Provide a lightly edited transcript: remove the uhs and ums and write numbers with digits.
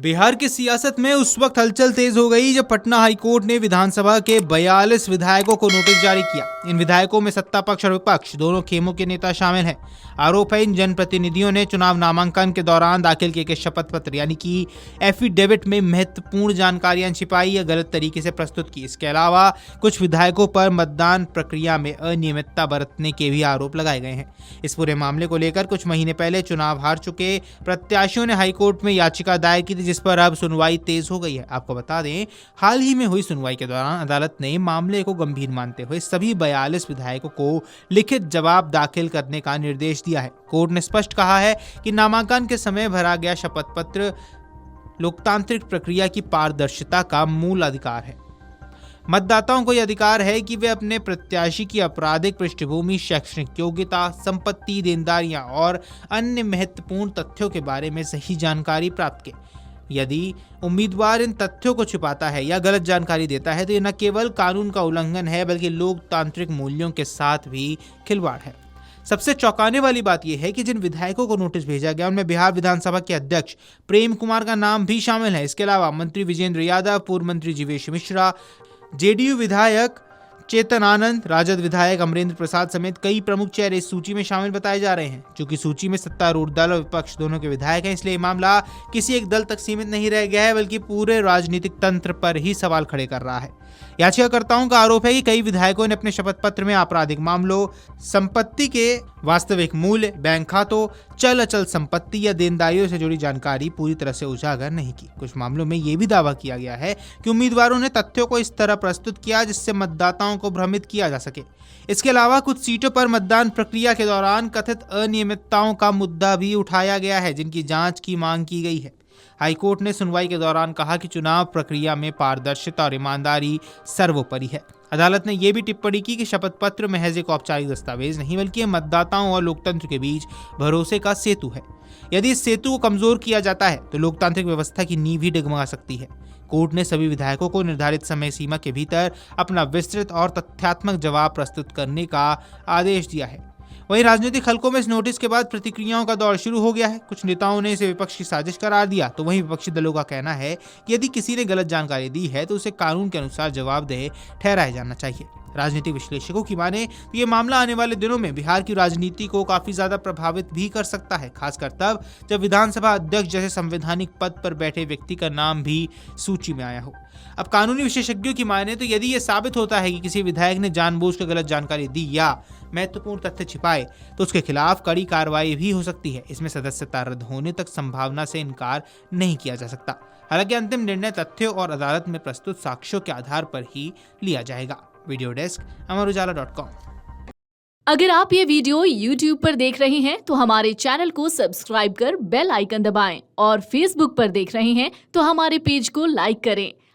बिहार की सियासत में उस वक्त हलचल तेज हो गई जब पटना हाईकोर्ट ने विधानसभा के 42 विधायकों को नोटिस जारी किया। इन विधायकों में सत्ता पक्ष और विपक्ष दोनों खेमों के नेता शामिल हैं। आरोप है इन जनप्रतिनिधियों ने चुनाव नामांकन के दौरान दाखिल किए गए शपथ पत्र यानी कि एफिडेविट में महत्वपूर्ण जानकारियां छिपाई या गलत तरीके से प्रस्तुत की। इसके अलावा कुछ विधायकों पर मतदान प्रक्रिया में अनियमितता बरतने के भी आरोप लगाए गए हैं। इस पूरे मामले को लेकर कुछ महीने पहले चुनाव हार चुके प्रत्याशियों ने हाईकोर्ट में याचिका दायर की थी, जिस पर अब सुनवाई तेज हो गई है। आपको बता दें, हाल ही में हुई सुनवाई के दौरान अदालत ने मामले को गंभीर मानते हुए सभी 42 विधायकों को लिखित जवाब दाखिल करने का निर्देश दिया है। कोर्ट ने स्पष्ट कहा है कि नामांकन के समय भरा गया शपथ पत्र लोकतांत्रिक प्रक्रिया की पारदर्शिता का मूल अधिकार है। मतदाताओं को यह अधिकार है कि वे अपने प्रत्याशी की आपराधिक पृष्ठभूमि, शैक्षणिक योग्यता, संपत्ति, देनदारियां और अन्य महत्वपूर्ण तथ्यों के बारे में सही जानकारी प्राप्त करें। यदि उम्मीदवार इन तथ्यों को छिपाता है या गलत जानकारी देता है तो यह न केवल कानून का उल्लंघन है बल्कि लोकतांत्रिक मूल्यों के साथ भी खिलवाड़ है। सबसे चौंकाने वाली बात यह है कि जिन विधायकों को नोटिस भेजा गया उनमें बिहार विधानसभा के अध्यक्ष प्रेम कुमार का नाम भी शामिल है। इसके अलावा मंत्री विजेंद्र यादव, पूर्व मंत्री जीवेश मिश्रा, जेडीयू विधायक चेतन आनंद, राजद विधायक अमरेंद्र प्रसाद समेत कई प्रमुख चेहरे इस सूची में शामिल बताए जा रहे हैं। चूंकि सूची में सत्तारूढ़ दल और विपक्ष दोनों के विधायक हैं, इसलिए मामला किसी एक दल तक सीमित नहीं रह गया है बल्कि पूरे राजनीतिक तंत्र पर ही सवाल खड़े कर रहा है। याचिकाकर्ताओं का आरोप है कि कई विधायकों ने अपने शपथ पत्र में आपराधिक मामलों, संपत्ति के वास्तविक मूल्य, बैंक खातों, चल अचल संपत्ति या देनदारियों से जुड़ी जानकारी पूरी तरह से उजागर नहीं की। कुछ मामलों में यह भी दावा किया गया है कि उम्मीदवारों ने तथ्यों को इस तरह प्रस्तुत किया जिससे मतदाताओं को भ्रमित किया जा सके। इसके अलावा कुछ सीटों पर मतदान प्रक्रिया के दौरान कथित अनियमितताओं का मुद्दा भी उठाया गया है, जिनकी जांच की मांग की गई है। हाईकोर्ट ने सुनवाई के दौरान कहा कि चुनाव प्रक्रिया में पारदर्शिता और ईमानदारी सर्वोपरि है। अदालत ने यह भी टिप्पणी की कि शपथ पत्र महज एक औपचारिक दस्तावेज नहीं बल्कि मतदाताओं और लोकतंत्र के बीच भरोसे का सेतु है। यदि इस सेतु को कमजोर किया जाता है तो लोकतांत्रिक व्यवस्था की नींव ही डगमगा सकती है। कोर्ट ने सभी विधायकों को निर्धारित समय सीमा के भीतर अपना विस्तृत और तथ्यात्मक जवाब प्रस्तुत करने का आदेश दिया है। वहीं राजनीतिक हलकों में इस नोटिस के बाद प्रतिक्रियाओं का दौर शुरू हो गया है। कुछ नेताओं ने इसे विपक्ष की साजिश करार दिया, तो वहीं विपक्षी दलों का कहना है कि यदि किसी ने गलत जानकारी दी है तो उसे कानून के अनुसार जवाबदेह ठहराया जाना चाहिए। राजनीतिक विश्लेषकों की माने तो ये मामला आने वाले दिनों में बिहार की राजनीति को काफी ज्यादा प्रभावित भी कर सकता है, खासकर तब जब विधानसभा अध्यक्ष जैसे संवैधानिक पद पर बैठे व्यक्ति का नाम भी सूची में आया हो। अब कानूनी विशेषज्ञों की माने तो यदि यह साबित होता है कि किसी विधायक ने जानबूझकर गलत जानकारी दी या महत्वपूर्ण तथ्य छिपाए तो उसके खिलाफ कड़ी कार्रवाई भी हो सकती है। इसमें सदस्यता रद्द होने तक संभावना से इनकार नहीं किया जा सकता। हालांकि अंतिम निर्णय तथ्यों और अदालत में प्रस्तुत साक्ष्यों के आधार पर ही लिया जाएगा। वीडियो डेस्क अमरउजाला.com। अगर आप ये वीडियो YouTube पर देख रहे हैं तो हमारे चैनल को सब्सक्राइब कर बेल आइकन दबाएं और Facebook पर देख रहे हैं तो हमारे पेज को लाइक करें।